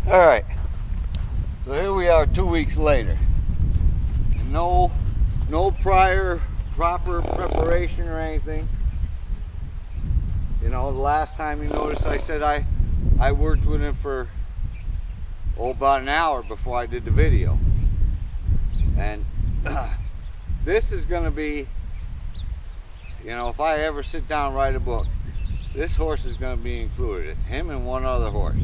All right, so here we are 2 weeks later. No prior proper preparation or anything. You know, the last time you noticed I said I worked with him for about an hour before I did the video. And this is going to be, you know, if I ever sit down and write a book, this horse is going to be included. Him and one other horse.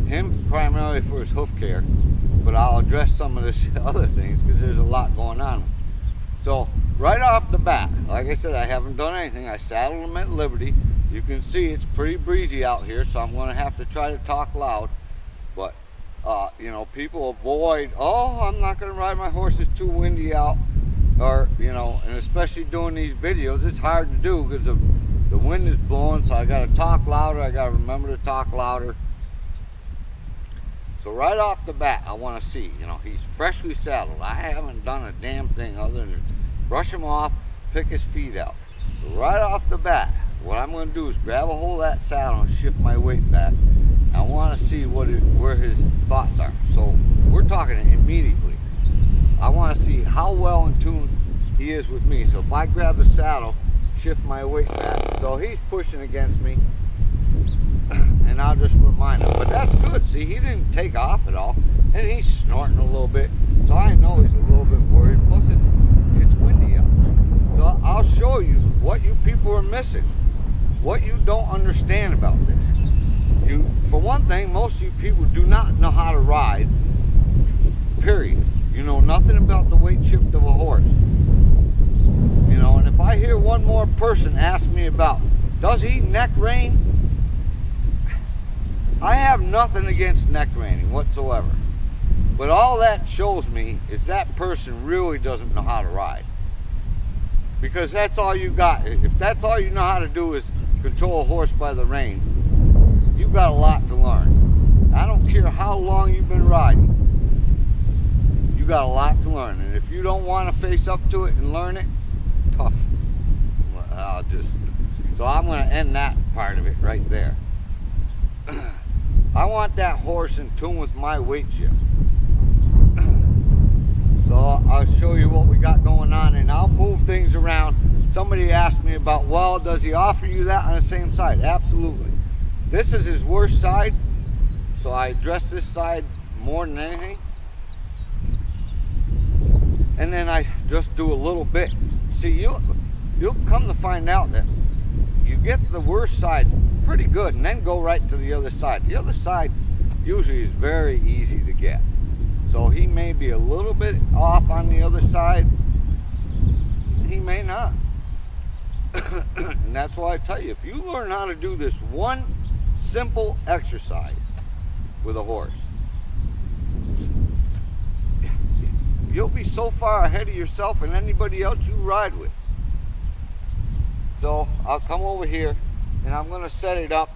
Him primarily for his hoof care, but I'll address some of this other things because there's a lot going on. So right off the bat, like I said, I haven't done anything. I saddled him at Liberty. You can see it's pretty breezy out here, so I'm going to have to try to talk loud. But you know, people avoid, oh, I'm not going to ride my horse, it's too windy out, or you know, and especially doing these videos, it's hard to do because the wind is blowing. So I got to talk louder. I got to remember to talk louder. So right off the bat, I want to see, you know, he's freshly saddled. I haven't done a damn thing other than brush him off, pick his feet out. So right off the bat, what I'm going to do is grab a hold of that saddle and shift my weight back. I want to see where his thoughts are. So we're talking immediately. I want to see how well in tune he is with me. So if I grab the saddle, shift my weight back, so he's pushing against me, and I'll just remind him. But that's good. See, he didn't take off at all, and he's snorting a little bit, so I know he's a little bit worried. Plus it's windy out. So I'll show you what you people are missing, what you don't understand about this. For one thing, most of you people do not know how to ride, period. You know nothing about the weight shift of a horse. You know, and if I hear one more person ask me about, does he neck rein? I have nothing against neck reining whatsoever. But all that shows me is that person really doesn't know how to ride. Because that's all you got. If that's all you know how to do is control a horse by the reins, you've got a lot to learn. I don't care how long you've been riding. You got a lot to learn. And if you don't want to face up to it and learn it, tough. So I'm going to end that part of it right there. I want that horse in tune with my weight shift. So I'll show you what we got going on, and I'll move things around. Somebody asked me about, well, does he offer you that on the same side? Absolutely. This is his worst side, so I address this side more than anything. And then I just do a little bit. See, you'll come to find out that you get the worst side pretty good and then go right to the other side. The other side usually is very easy to get. So he may be a little bit off on the other side. He may not. And that's why I tell you, if you learn how to do this one simple exercise with a horse, you'll be so far ahead of yourself and anybody else you ride with. So I'll come over here and I'm going to set it up,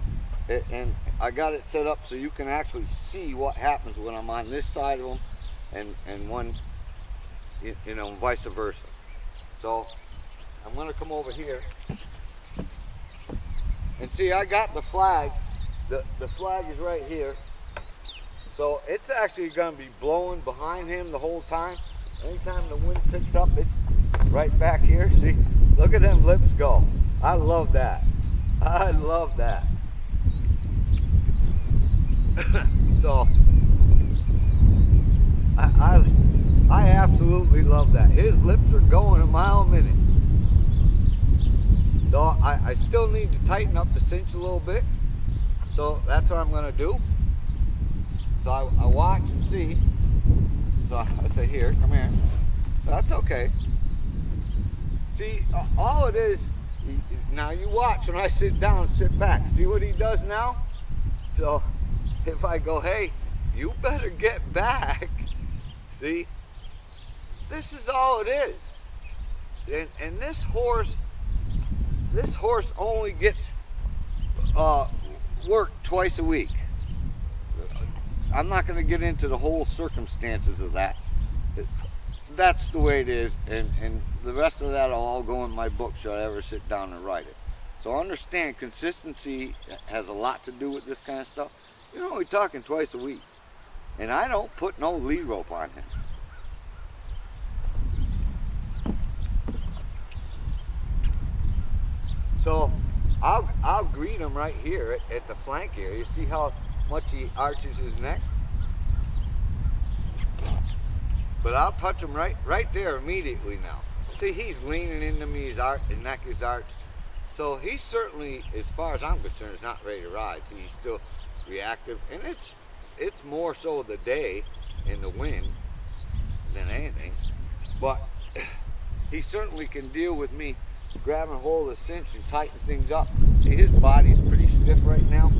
and I got it set up so you can actually see what happens when I'm on this side of them and one, you know, vice versa. So I'm going to come over here and see, I got the flag. The flag is right here. So it's actually going to be blowing behind him the whole time. Anytime the wind picks up, it's right back here. See, look at them lips go. I love that. I love that. So I absolutely love that. His lips are going a mile a minute. So I still need to tighten up the cinch a little bit. So that's what I'm going to do. So I watch and see. So I say, here, come here. That's okay. See, all it is, now you watch when I sit down, sit back. See what he does now? So if I go, hey, you better get back. See, this is all it is. And this horse only gets work twice a week. I'm not going to get into the whole circumstances of that. That's the way it is, and the rest of that will all go in my book should I ever sit down and write it. So understand, consistency has a lot to do with this kind of stuff. You're only talking twice a week. And I don't put no lead rope on him. So I'll greet him right here at the flank area. See how much he arches his neck? But I'll touch him right there immediately now. See, he's leaning into me, his neck is arched. So he certainly, as far as I'm concerned, is not ready to ride. See, he's still reactive, and it's more so the day and the wind than anything. But he certainly can deal with me grabbing hold of the cinch and tighten things up. See, his body's pretty stiff right now.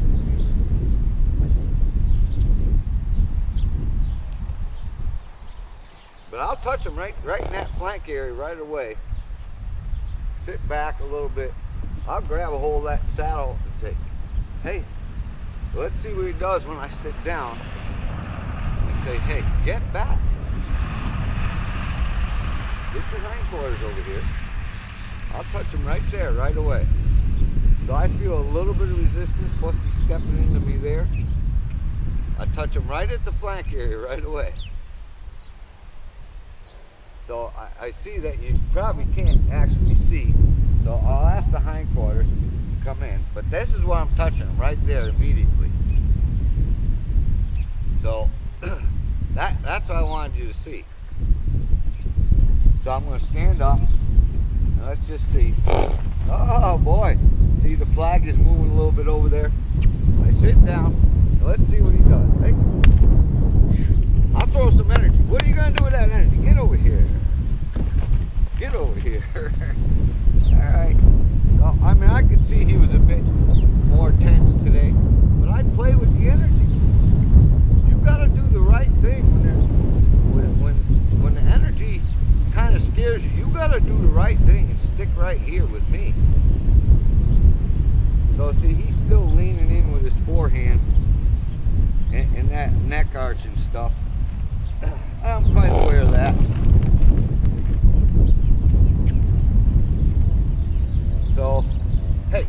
But I'll touch him right in that flank area right away. Sit back a little bit. I'll grab a hold of that saddle and say, hey, let's see what he does when I sit down. And say, hey, get back. Get your hindquarters over here. I'll touch him right there, right away. So I feel a little bit of resistance, plus he's stepping into me there. I touch him right at the flank area right away. So I see that you probably can't actually see. So I'll ask the hindquarters to come in. But this is where I'm touching him, right there immediately. So that's what I wanted you to see. So I'm going to stand up. And let's just see. Oh boy. See, the flag is moving a little bit over there. I sit down. And let's see what he does. Hey. I'll throw some energy. What are you going to do with that energy? Get over here. Get over here. Alright. Well, I mean, I could see he was a bit more tense today. But I play with the energy. You've got to do the right thing when the energy kind of scares you. You've got to do the right thing and stick right here with me. So see, he's still leaning in with his forehand and that neck arch and stuff. I'm quite aware of that. So, hey,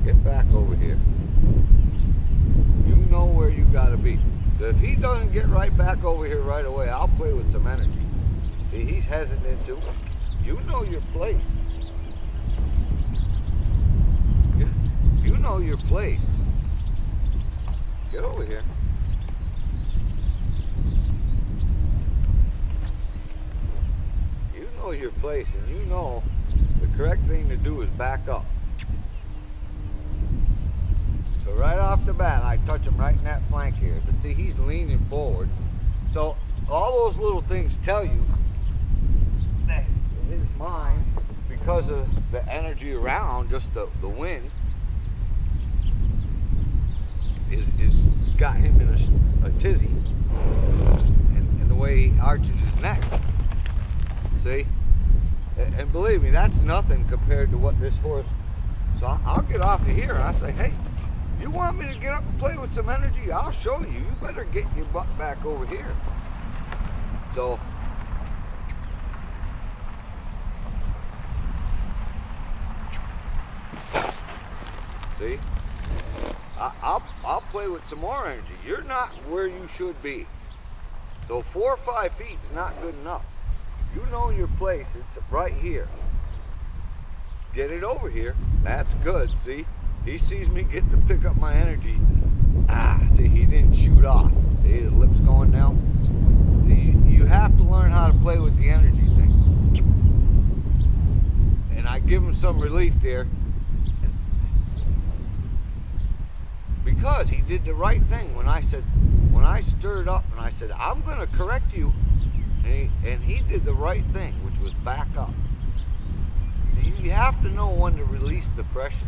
get back over here. You know where you gotta be. So if he doesn't get right back over here right away, I'll play with some energy. See, he's hesitant too. You know your place. You know your place. Get over here. You know your place, and you know the correct thing to do is back up. So right off the bat, I touch him right in that flank here. But see, he's leaning forward. So all those little things tell you that in his mind, because of the energy around, just the wind, is got him in a tizzy. And the way he arches his neck. See? And believe me, that's nothing compared to what this horse. So I'll get off of here and I say, hey, you want me to get up and play with some energy? I'll show you. You better get your butt back over here. So see, I'll play with some more energy. You're not where you should be. So 4 or 5 feet is not good enough. You know your place. It's right here. Get it over here. That's good. See, he sees me get to pick up my energy. See, he didn't shoot off. See, the lip's going now. See, you have to learn how to play with the energy thing. And I give him some relief there. Because he did the right thing when I stirred up and I said, I'm going to correct you. And he did the right thing, which was back up. See, you have to know when to release the pressure.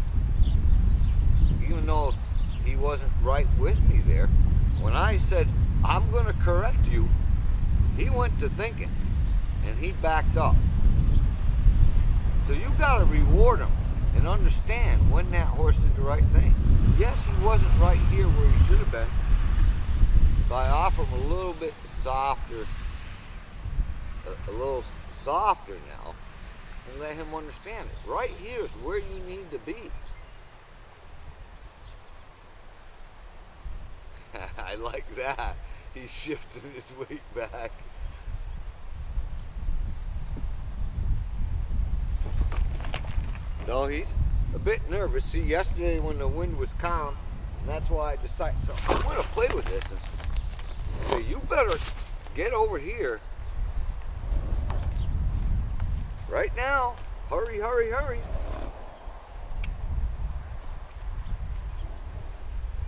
Even though he wasn't right with me there, when I said, I'm going to correct you, he went to thinking, and he backed up. So you got to reward him and understand when that horse did the right thing. Yes, he wasn't right here where he should have been, so I offer him a little bit softer, a little softer now, and let him understand it. Right here is where you need to be. I like that. He's shifting his weight back. So he's a bit nervous. See, yesterday when the wind was calm, and that's why I decided, so I'm gonna play with this and say, you better get over here right now. Hurry, hurry, hurry.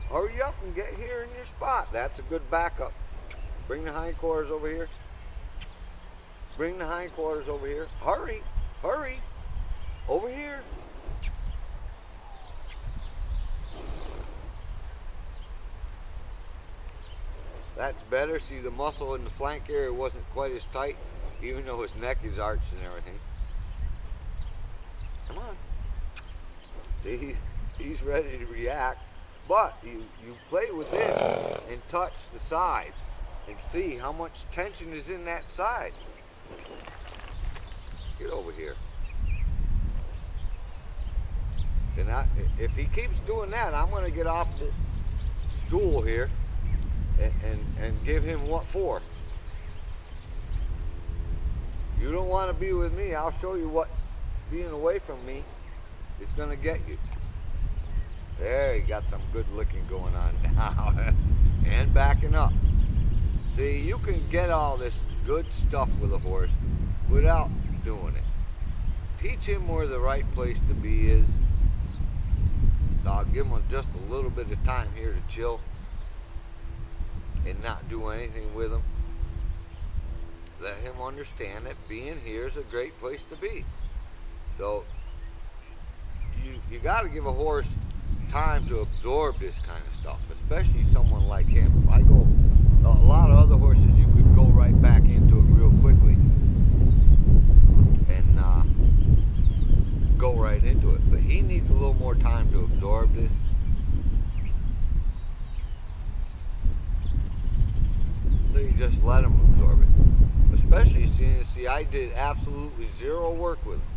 Hurry up and get here in your spot. That's a good backup. Bring the hindquarters over here. Bring the hindquarters over here. Hurry, hurry. Over here. That's better. See, the muscle in the flank area wasn't quite as tight, even though his neck is arched and everything. Come on. See, he's ready to react. But you play with this and touch the sides and see how much tension is in that side. Get over here. And if he keeps doing that, I'm going to get off this stool here and give him what for. You don't want to be with me. I'll show you what being away from me is going to get you. There, you got some good licking going on now. And backing up. See, you can get all this good stuff with a horse without doing it. Teach him where the right place to be is. So I'll give him just a little bit of time here to chill and not do anything with him. Let him understand that being here is a great place to be. So you got to give a horse time to absorb this kind of stuff, especially someone like him. If I go, a lot of other horses, you could go right back into it real quickly and go right into it. But he needs a little more time to absorb this. So you just let him absorb it. Especially seeing, see, I did absolutely zero work with him.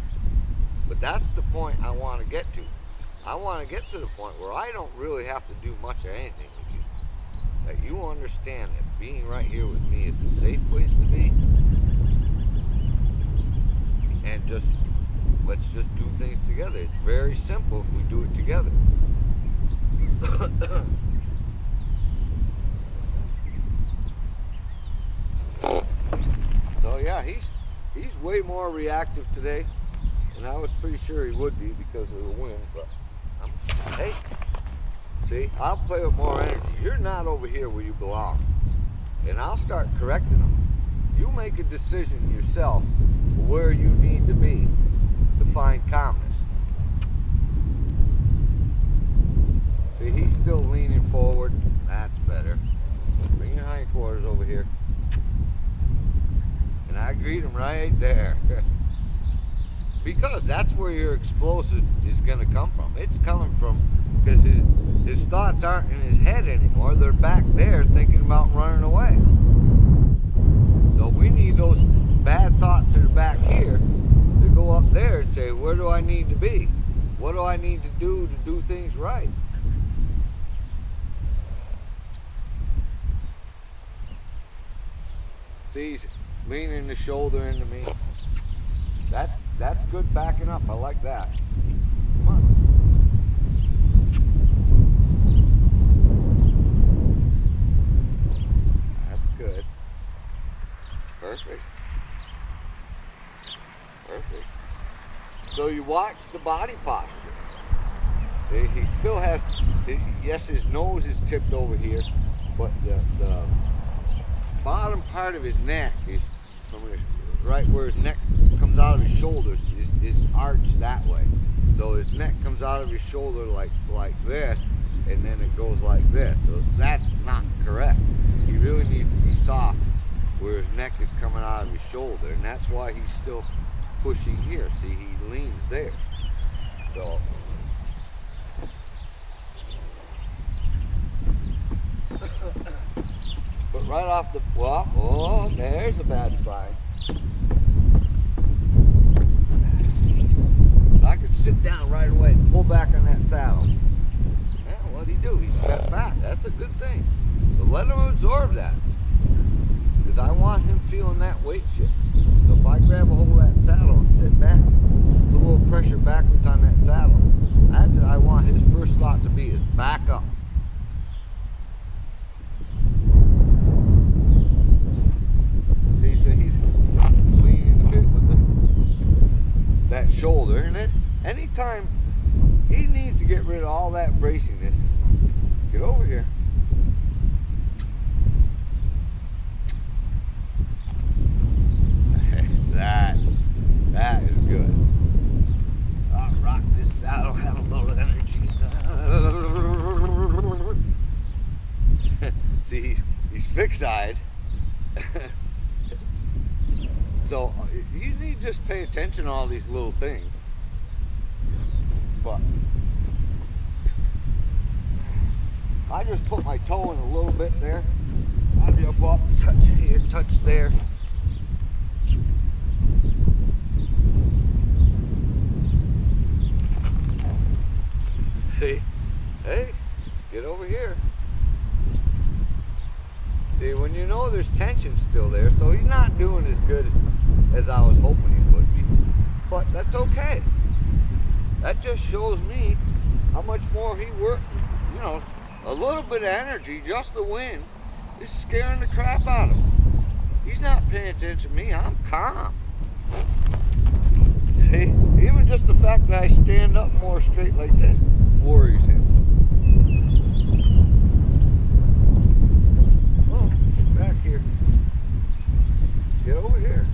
But that's the point I want to get to. I want to get to the point where I don't really have to do much of anything with you. That you understand that being right here with me is a safe place to be. And let's just do things together. It's very simple if we do it together. So yeah, he's way more reactive today, and I was pretty sure he would be because of the wind, but hey, see, I'll play with more energy. You're not over here where you belong. And I'll start correcting them. You make a decision yourself where you need to be to find calmness. See, he's still leaning forward. That's better. Bring your hindquarters over here. And I greet him right there. Because that's where your explosive is going to come from. It's coming from, because his thoughts aren't in his head anymore. They're back there thinking about running away. So we need those bad thoughts that are back here to go up there and say, where do I need to be? What do I need to do things right? See, he's leaning the shoulder into me. That's good backing up. I like that. Come on. That's good. Perfect. Perfect. So you watch the body posture. He still has, yes, his nose is tipped over here, but the bottom part of his neck is from his, right where his neck comes out of his shoulders is arched that way. So his neck comes out of his shoulder like this, and then it goes like this. So that's not correct. He really needs to be soft where his neck is coming out of his shoulder, and that's why he's still pushing here. See, he leans there. So but right off the, well, oh, there's a bad sign. I could sit down right away and pull back on that saddle. Yeah, what'd he do? He stepped back. That's a good thing. So let him absorb that. Because I want him feeling that weight shift. So if I grab a hold of that saddle and sit back, put a little pressure backwards on that saddle, that's what I want his first thought to be, is back up. See, so he's leaning a bit with that shoulder, and anytime he needs to get rid of all that braciness, get over here. That is good. I'll rock this saddle, have a little energy. See, he's fixed-eyed. So you need to just pay attention to all these little things. But I just put my toe in a little bit there. I'll jump up, touch here, touch there. See, hey, get over here. See, when you know there's tension still there, so he's not doing as good as I was hoping he would be, but that's okay. That just shows me how much more he worked. You know, a little bit of energy, just the wind, is scaring the crap out of him. He's not paying attention to me, I'm calm. See, even just the fact that I stand up more straight like this worries him. Oh, back here. Get over here.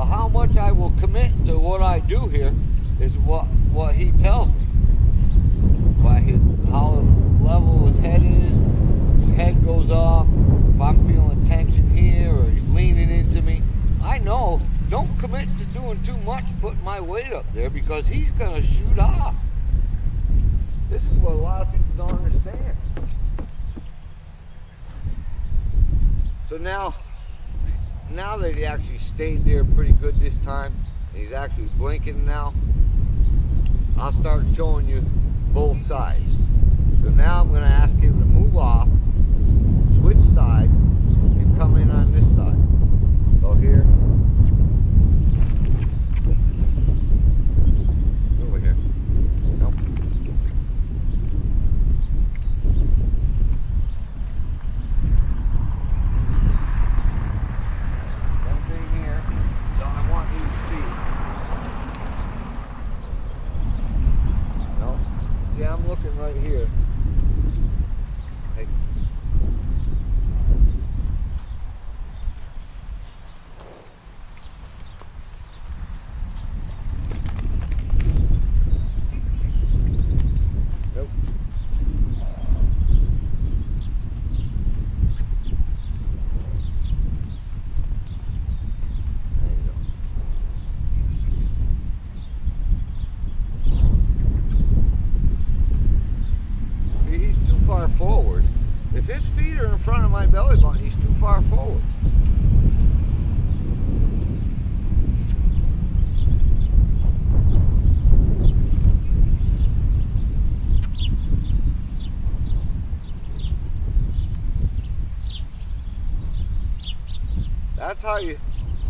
How much I will commit to what I do here is what he tells me. How level his head is, his head goes up, if I'm feeling tension here or he's leaning into me. I know, don't commit to doing too much putting my weight up there because he's going to shoot off. This is what a lot of people don't understand. So now that he actually stayed there pretty good this time, and he's actually blinking now, I'll start showing you both sides. So now I'm going to ask him to move off, switch sides, and come in on this side. So here. Over here. Nope. Yeah, I'm looking right here. Hey. Nope. There you go. He's too far forward. If his feet are in front of my belly button, he's too far forward.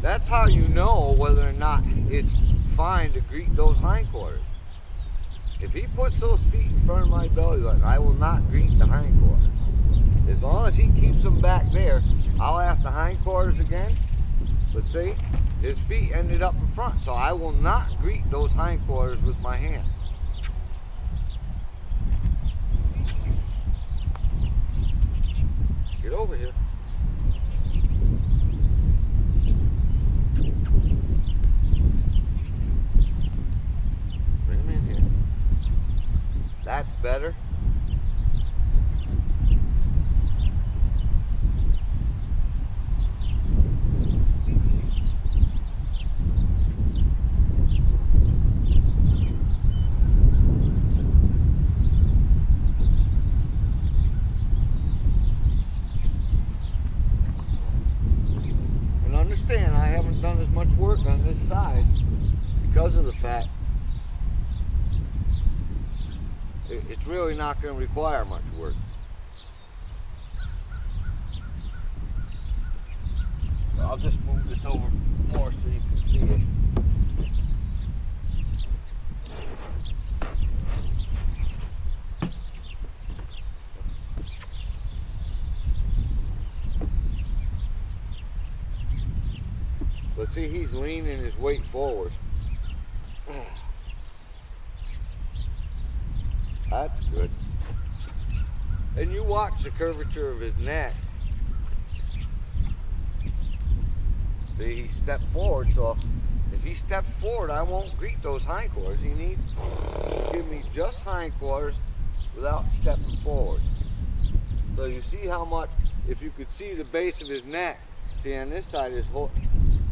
That's how you know whether or not it's fine to greet those hindquarters. If he puts those feet in front of my belly button, I will not greet the hindquarters. As long as he keeps them back there, I'll ask the hindquarters again. But see, his feet ended up in front, so I will not greet those hindquarters with my hand. Get over here. Bring him in here. That's better. I haven't done as much work on this side because of the fact it's really not going to require much work. So I'll just move this over more so you can see it. But see, he's leaning his weight forward. That's good. And you watch the curvature of his neck. See, he stepped forward, so if he steps forward, I won't greet those hindquarters. He needs to give me just hindquarters without stepping forward. So you see how much, if you could see the base of his neck, see on this side is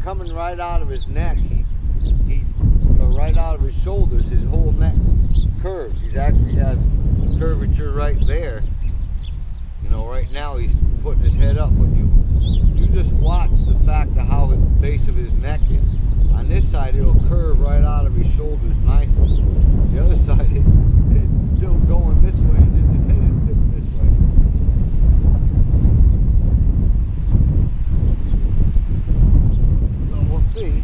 coming right out of his neck, or right out of his shoulders, his whole neck curves. He actually has curvature right there. You know, right now he's putting his head up, but you just watch the fact of how the base of his neck is. On this side, it'll curve right out of his shoulders nicely. The other side, it's still going this way, and then his head is tipped this way. So we'll see.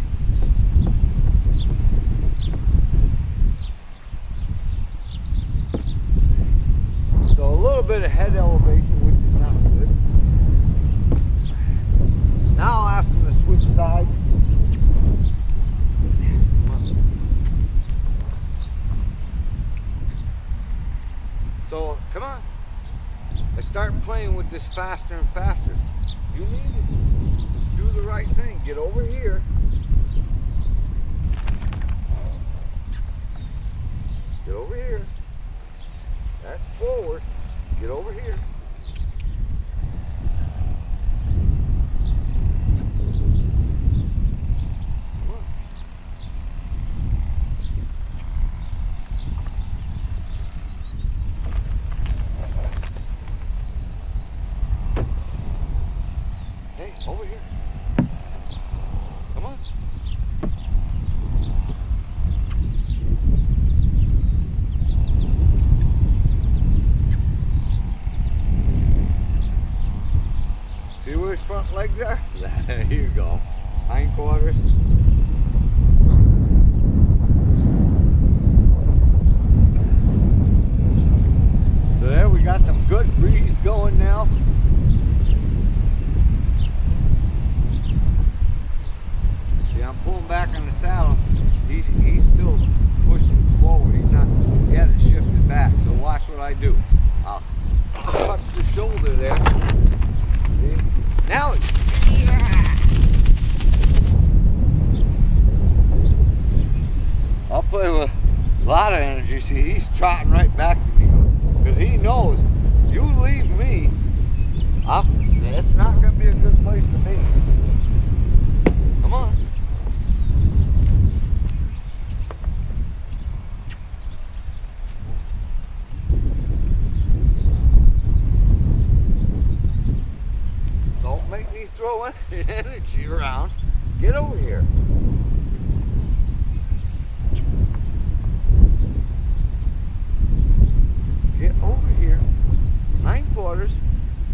So a little bit of head elevation, which is not good. Now I'll ask him to switch sides. So, come on. I start playing with this faster and faster. You need to do the right thing. Get over here. Get over here. That's forward. Get over here. Come on. Hey, over here. Come on. See where his front legs are? There you go. Hindquarters. So there we got some good breeze going now. See, I'm pulling back on the saddle. He's still pushing forward. He hasn't shifted back. So watch what I do. I'll touch the shoulder there. See? Now it's, I'll play with a lot of energy. See, he's trotting right back to me because he knows you leave me, it's not going to be a good place to be. Come on. Don't make me throw any energy around. Get over here. Get over here. Hindquarters.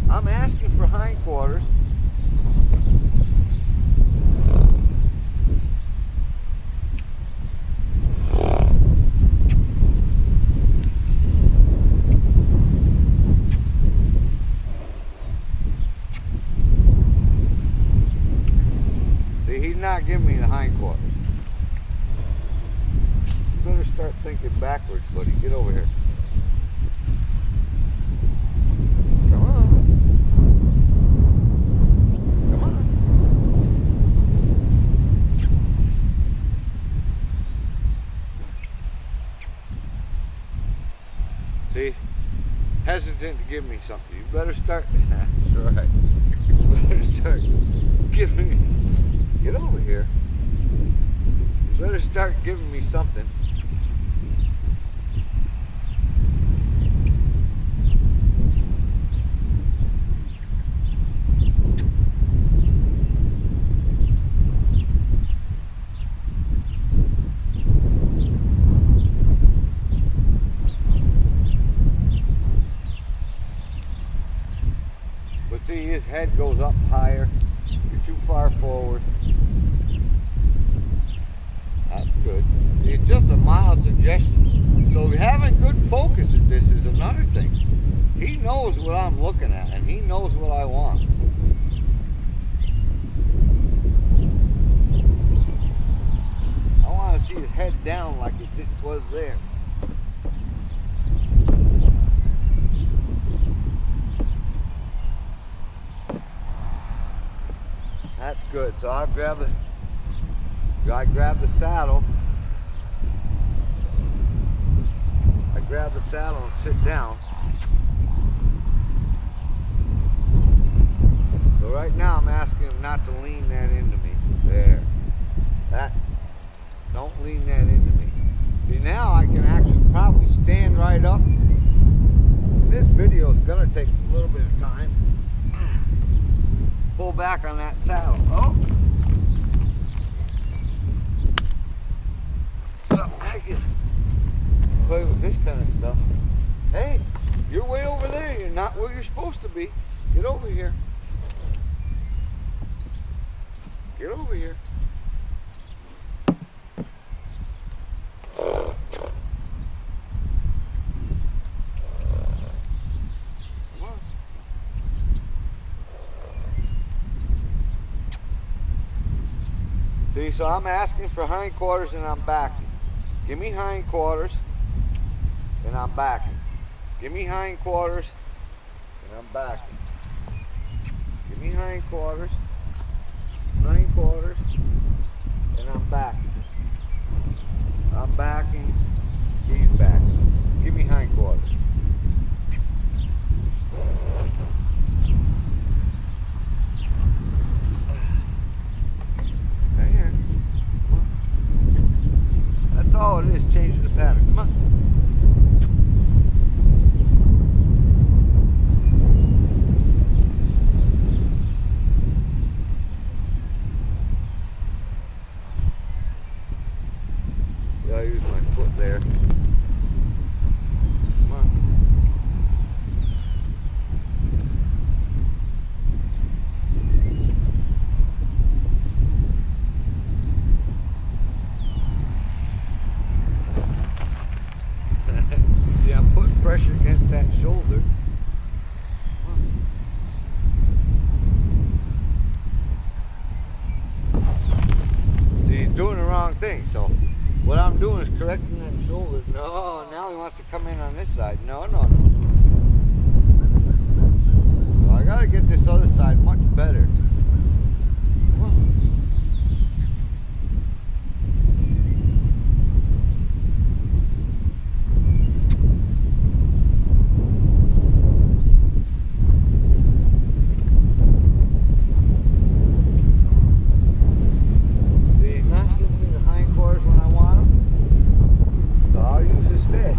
I'm asking for hindquarters. See, he's not giving me the hindquarters. You better start thinking backwards, buddy. Get over here. See, hesitant to give me something. You better start. That's right. You better start giving me. Get over here. You better start giving me something. head goes up higher. You're too far forward. That's good. It's just a mild suggestion. So having good focus at this is another thing. He knows what I'm looking at, and he knows what I want. I want to see his head down like it was there. That's good. So I grab the saddle. I grab the saddle and sit down. So right now I'm asking him not to lean that into me. There. That. Don't lean that into me. See, now I can actually probably stand right up. This video is going to take a little bit of time. Pull back on that saddle. Oh! So I can play with this kind of stuff. Hey, you're way over there. You're not where you're supposed to be. Get over here. Get over here. Come on. See, so I'm asking for hindquarters and I'm backing. Give me hindquarters and I'm backing. Give me hindquarters and I'm backing. Give me hindquarters, and I'm backing. I'm backing, he's backing. Give me hindquarters. Right here. Come on. That's all it is, changing the pattern. Come on. I use my foot there. Come on. See, I'm putting pressure against that shoulder. See, he's doing the wrong thing, so what I'm doing is correcting that shoulder. No, now he wants to come in on this side. No. So I gotta get this other side much better. Come on. See, he's not giving me the hindquarters when I want them. So I'll use his stick.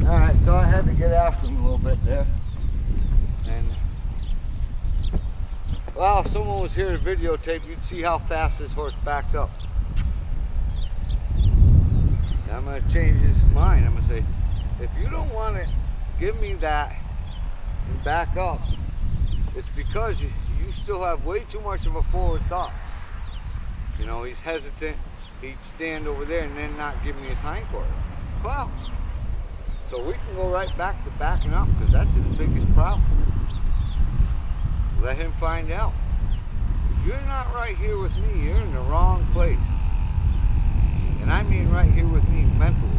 Alright, so I had to get after him a little bit there. And, well, if someone was here to videotape, you'd see how fast this horse backs up. Now I'm going to change his mind. I'm going to say, if you don't want to give me that and back up, it's because you still have way too much of a forward thought. You know, he's hesitant. He'd stand over there and then not give me his hindquarters. Well, so we can go right back to backing up because that's his biggest problem. Let him find out. If you're not right here with me, you're in the wrong place. And I mean right here with me mentally.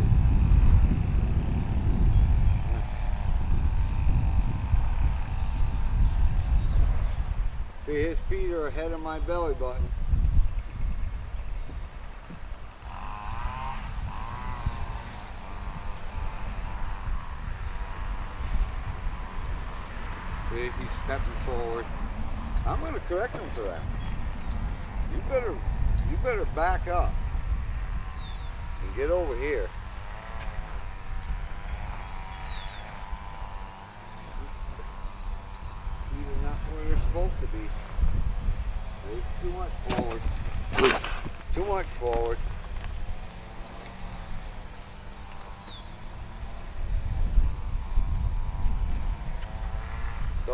See, his feet are ahead of my belly button. See, he's stepping forward. I'm going to correct him for that. You better back up and get over here. Feet are not where they're supposed to be. There's too much forward. Too much forward.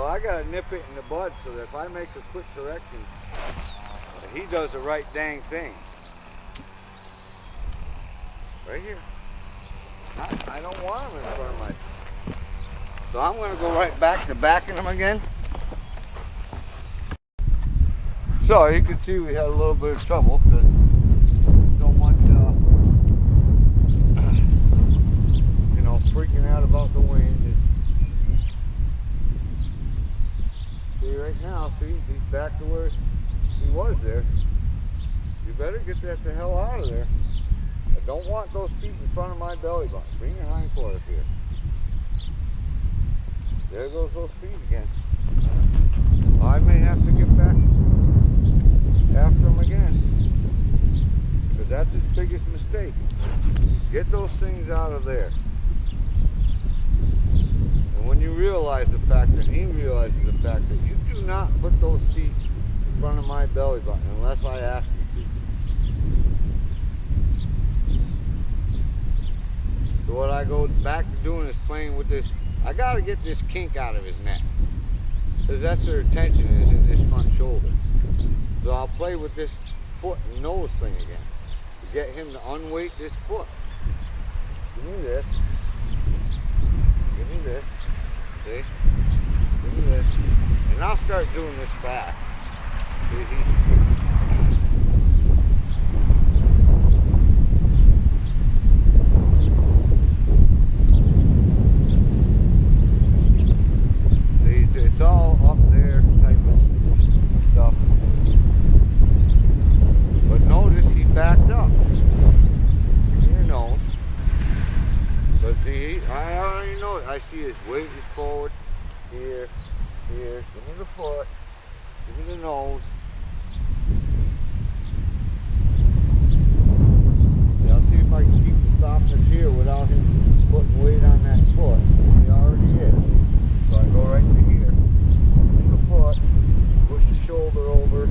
So I gotta nip it in the bud so that if I make a quick correction, that he does the right dang thing. Right here. I don't want him in front of my... So I'm gonna go right back to backing him again. So you can see we had a little bit of trouble because so much, you know, freaking out about the wind. See right now, see, he's back to where he was there. You better get that the hell out of there. I don't want those feet in front of my belly button. Bring your hindquarters here. There goes those feet again. I may have to get back after him again. Because that's his biggest mistake. Get those things out of there. And when you realize the fact that he realizes the fact that you do not put those feet in front of my belly button unless I ask you to. So what I go back to doing is playing with this. I got to get this kink out of his neck. Because that's where the tension is in this front shoulder. So I'll play with this foot and nose thing again. To get him to unweight this foot. Give me this. Give me this. See? Give me this. And I'll start doing this fast. See, it's all up there type of stuff. But notice he backed up. You know. But see, I already know it. I see his weight is forward. Here, here. Give me the foot. Give me the nose. See, I'll see if I can keep the softness here without him putting weight on that foot. He already is. So I go right to here. Foot, push the shoulder over.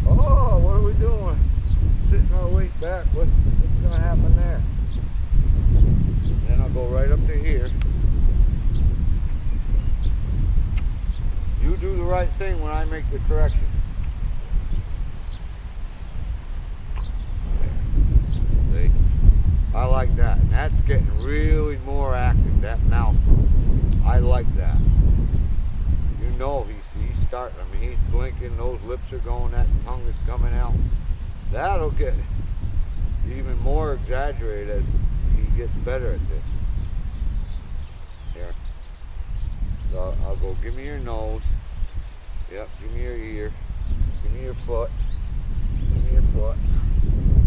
Oh, what are we doing? Sitting our weight back. What's going to happen there? Then I'll go right up to here. You do the right thing when I make the correction. See? I like that. And that's getting really more active, that mouth. I like that. You know he's starting. I mean, he's blinking, those lips are going, that tongue is coming out. That'll get even more exaggerated as he gets better at this. Here. So I'll go, give me your nose. Yep, give me your ear. Give me your foot. Give me your foot.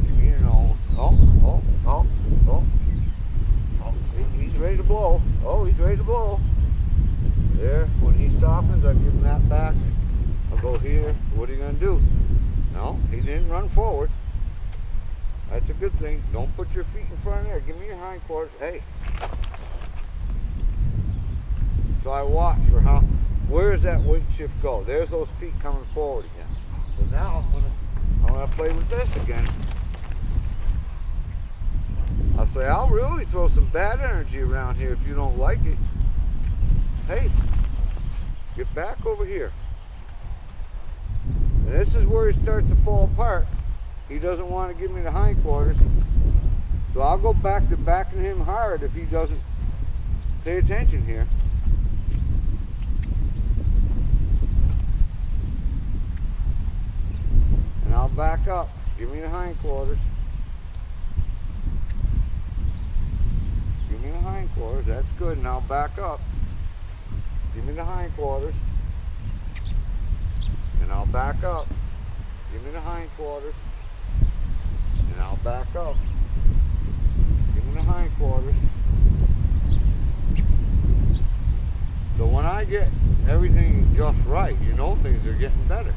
Give me your nose. Oh, oh, oh, oh. Oh, see, he's ready to blow. Oh, he's ready to blow. There, when he softens, I give him that back. I'll go here. What are you going to do? No, he didn't run forward. That's a good thing. Don't put your feet in front of there. Give me your hindquarters. Hey. So I watch for where does that weight shift go? There's those feet coming forward again. So now I'm gonna play with this again. I'll say, I'll really throw some bad energy around here if you don't like it. Hey, get back over here. And this is where he starts to fall apart. He doesn't want to give me the hindquarters. So I'll go back to backing him hard if he doesn't pay attention here. And I'll back up. Give me the hindquarters. Give me the hindquarters. That's good. And I'll back up. Give me the hindquarters. And I'll back up. Give me the hindquarters. And I'll back up. Give me the hindquarters. So when I get everything just right, you know things are getting better.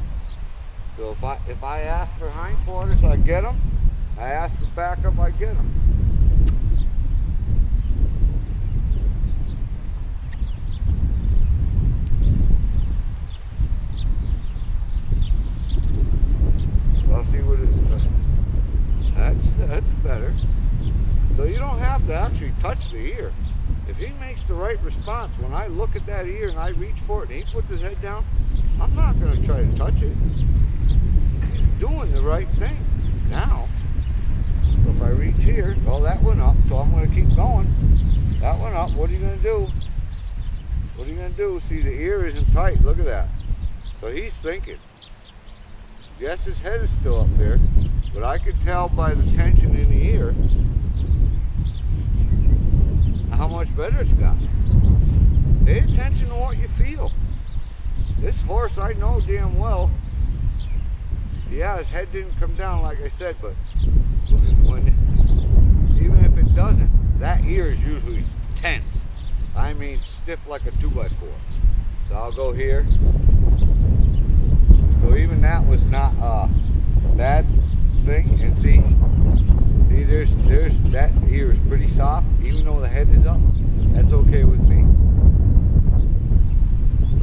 So if I ask for hindquarters, I get them. I ask for backup, I get them. I'll see what it is. That's better. So you don't have to actually touch the ear. If he makes the right response. When I look at that ear and I reach for it and he puts his head down, I'm not going to try to touch it. He's doing the right thing. Now, so if I reach here, well, that went up, so I'm going to keep going. That went up. What are you going to do? What are you going to do? See, the ear isn't tight. Look at that. So he's thinking. Yes, his head is still up there, but I could tell by the tension in the ear how much better it's got. Pay attention to what you feel. This horse, I know damn well, yeah, his head didn't come down like I said, but even if it doesn't, that ear is usually tense. I mean stiff like a 2x4. So I'll go here. So even that was not a bad thing. And see there's that ear is pretty soft, even though the head is up. That's okay with me.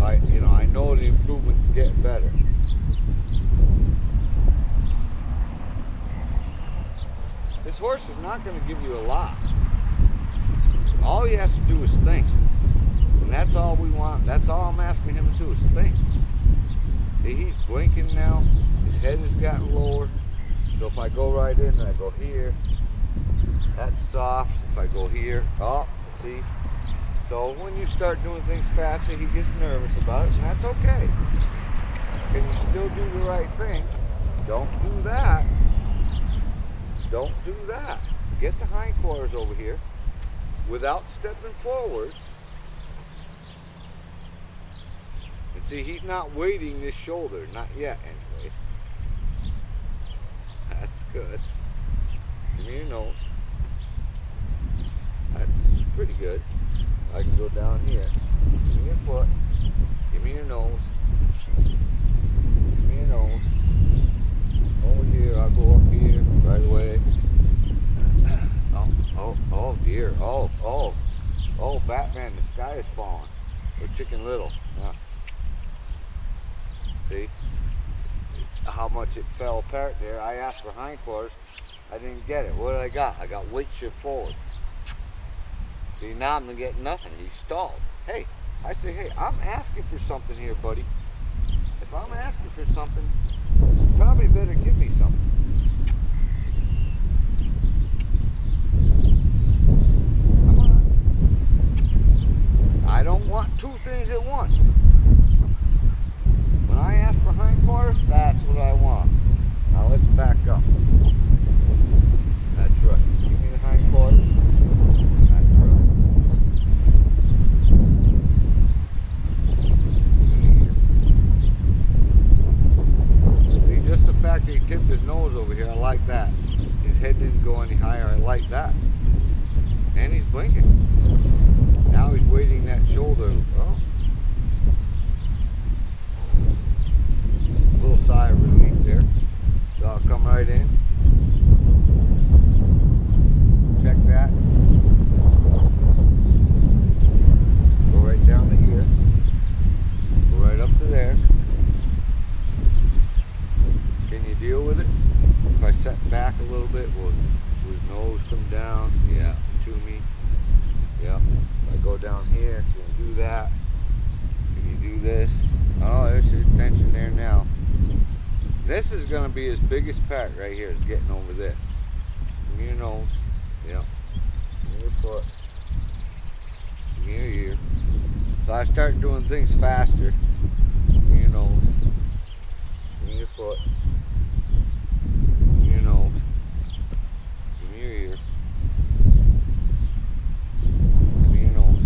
I know the improvement's getting better. This horse is not going to give you a lot. All he has to do is think. And that's all we want. That's all I'm asking him to do is think. See, he's blinking now. His head has gotten lower. So if I go right in and I go here, that's soft. If I go here, oh, see? So when you start doing things faster, he gets nervous about it, and that's okay. Can you still do the right thing? Don't do that. Don't do that. Get the hindquarters over here without stepping forward. And see, he's not weighting this shoulder. Not yet, anyway. That's good. Give me your nose. That's pretty good. I can go down here. Give me your foot. Give me your nose. Give me your nose. Over here, I'll go up here right away. Oh dear. Oh, Batman, the sky is falling. Or Chicken Little. Yeah. See how much it fell apart there. I asked for hindquarters. I didn't get it. What did I got? I got weight shift forward. See, now I'm getting nothing. He stalled. Hey, I say, hey, I'm asking for something here, buddy. If I'm asking for something, you probably better give me something. Come on. I don't want two things at once. When I ask for hindquarters, that's what I want. Now let's back up. That's right. Give me the hindquarters. That's right. See, just the fact that he tipped his nose over here, I like that. His head didn't go any higher, I like that. And he's blinking. Now he's weighting that shoulder. Oh. Little sigh of relief there. So I'll come right in. Check that. Go right down to here. Go right up to there. Can you deal with it? If I set back a little bit, will his nose come down? Yeah, to me. Yeah. If I go down here, can you do that? Can you do this? Oh, there's his tension there now. This is going to be his biggest part right here, is getting over this. Give me your nose. Yeah. Give me your foot. Give me your ear. So I start doing things faster. Give me your nose. Give me your foot. Give me your nose. Give me your ear. Give me your nose.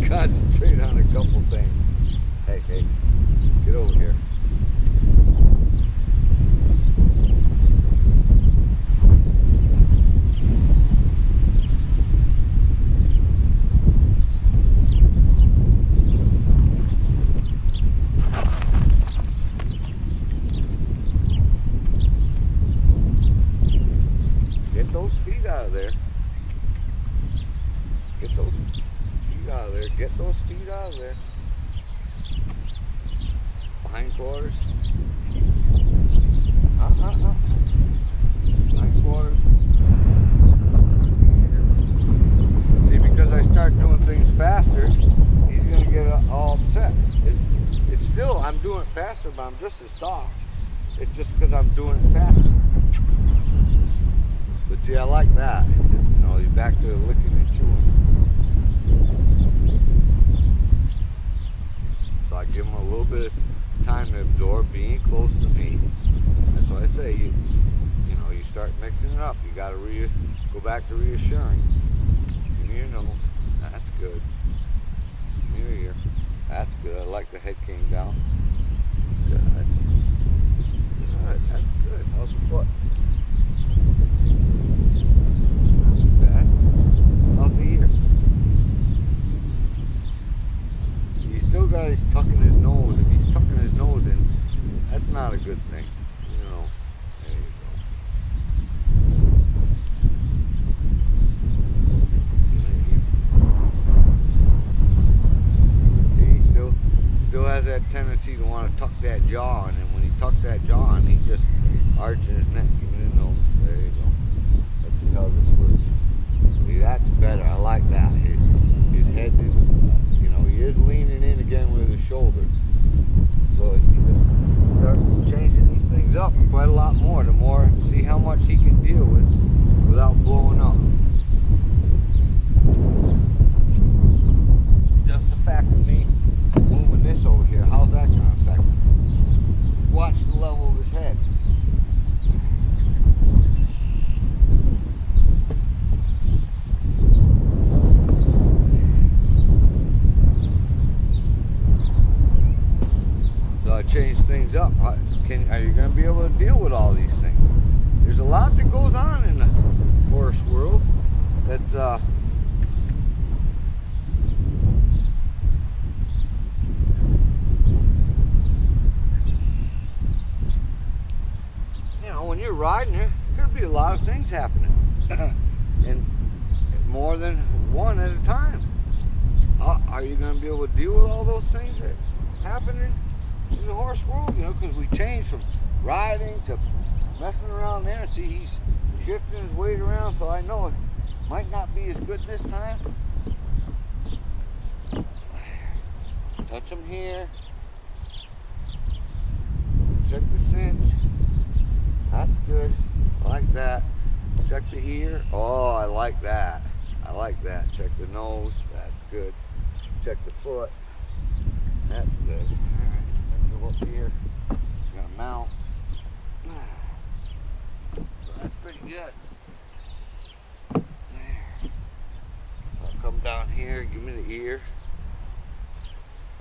Concentrate on a couple things. Hey, get over here. feet out of there. Get those feet out of there. Hindquarters. Hindquarters. See, because I start doing things faster, he's going to get all upset. It's still, I'm doing it faster, but I'm just as soft. It's just because I'm doing it faster. But see, I like that. You know, he's back to licking and chewing. So I give him a little bit of time to absorb being close to me. That's why I say, you know, you start mixing it up. You got to go back to reassuring. Give me your nose. That's good. Give me your ear. That's good. I like the head came down. Good. Good. That's good. How's the foot? Not bad. How's the ear? He's still got his tucking his nose. If he's tucking his nose in, that's not a good thing. You know. There you go. See, he still has that tendency to want to tuck that jaw in, and when he tucks that jaw in, he just arches his neck. Give me the nose. There you go. Let's see how this works. See, that's better. I like that. His head is, you know, he is leaning in again with his shoulder. So you start changing these things up quite a lot more. The more, see how much he can deal with without blowing up. Just the fact of me moving this over here, how's that going to affect him? Watch the level of his head. So I changed things up. Are you going to be able to deal with all these things? There's a lot that goes on in the horse world that's you know, when you're riding, there could be a lot of things happening, and more than one at a time. Are you going to be able to deal with all those things that happen in the horse world? You know, because we changed from riding to messing around there. See, he's shifting his weight around, so I know it might not be as good this time. Touch him here. Check the cinch. That's good. I like that. Check the ear. Oh, I like that. I like that. Check the nose. That's good. Check the foot. That's good. Alright, let's go up here. Got a mount. So that's pretty good. There. I'll come down here. Give me the ear.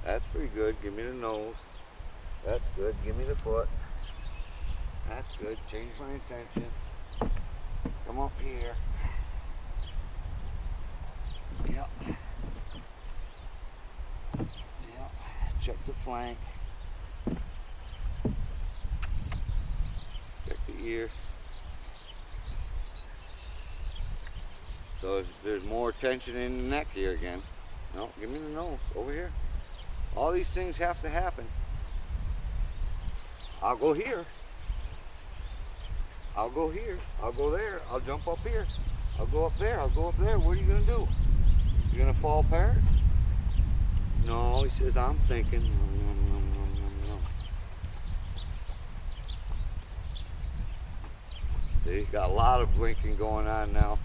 That's pretty good. Give me the nose. That's good. Give me the foot. That's good. Change my intention. Come up here. Yep. Yep. Check the flank. Check the ear. So there's more tension in the neck here again. No, give me the nose. Over here. All these things have to happen. I'll go here. I'll go here. I'll go there. I'll jump up here. I'll go up there. I'll go up there. What are you going to do? You're going to fall apart? No, he says, I'm thinking. No. See, got a lot of blinking going on now.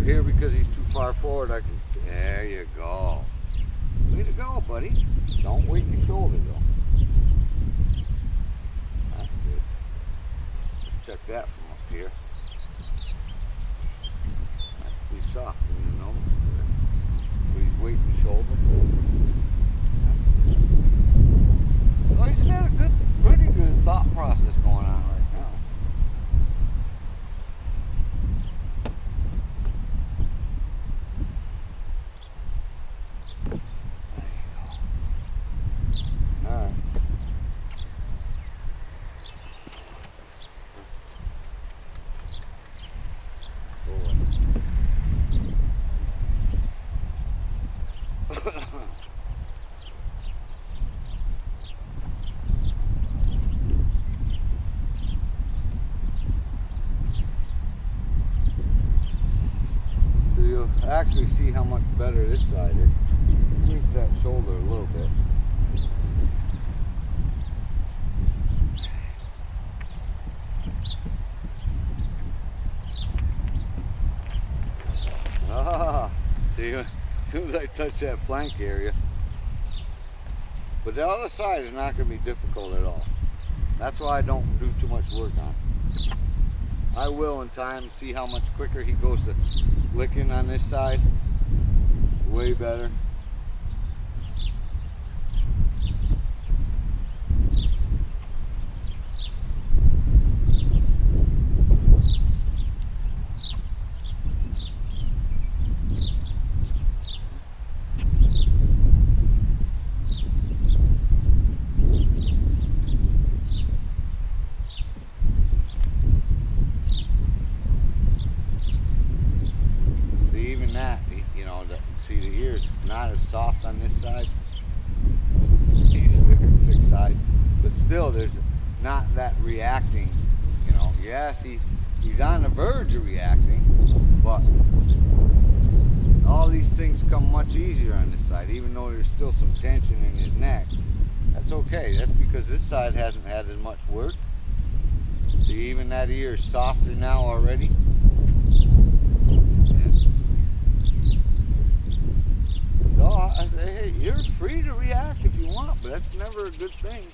Here, because he's too far forward, I can, there you go. Way to go, buddy. Don't weight your shoulder though. That's good. Check that from up here. That's pretty soft, you know. But he's weighting the shoulder. actually see how much better this side is. Meets that shoulder a little bit. Ah, see, as soon as I touch that flank area. But the other side is not going to be difficult at all. That's why I don't do too much work on it. I will in time see how much quicker he goes to licking on this side. Way better. See, the ear's not as soft on this side. He's thick side, but still there's not that reacting, you know. Yes, he's on the verge of reacting, but all these things come much easier on this side, even though there's still some tension in his neck. That's okay. That's because this side hasn't had as much work. See, even that ear is softer now already. No, I say, hey, you're free to react if you want, but that's never a good thing.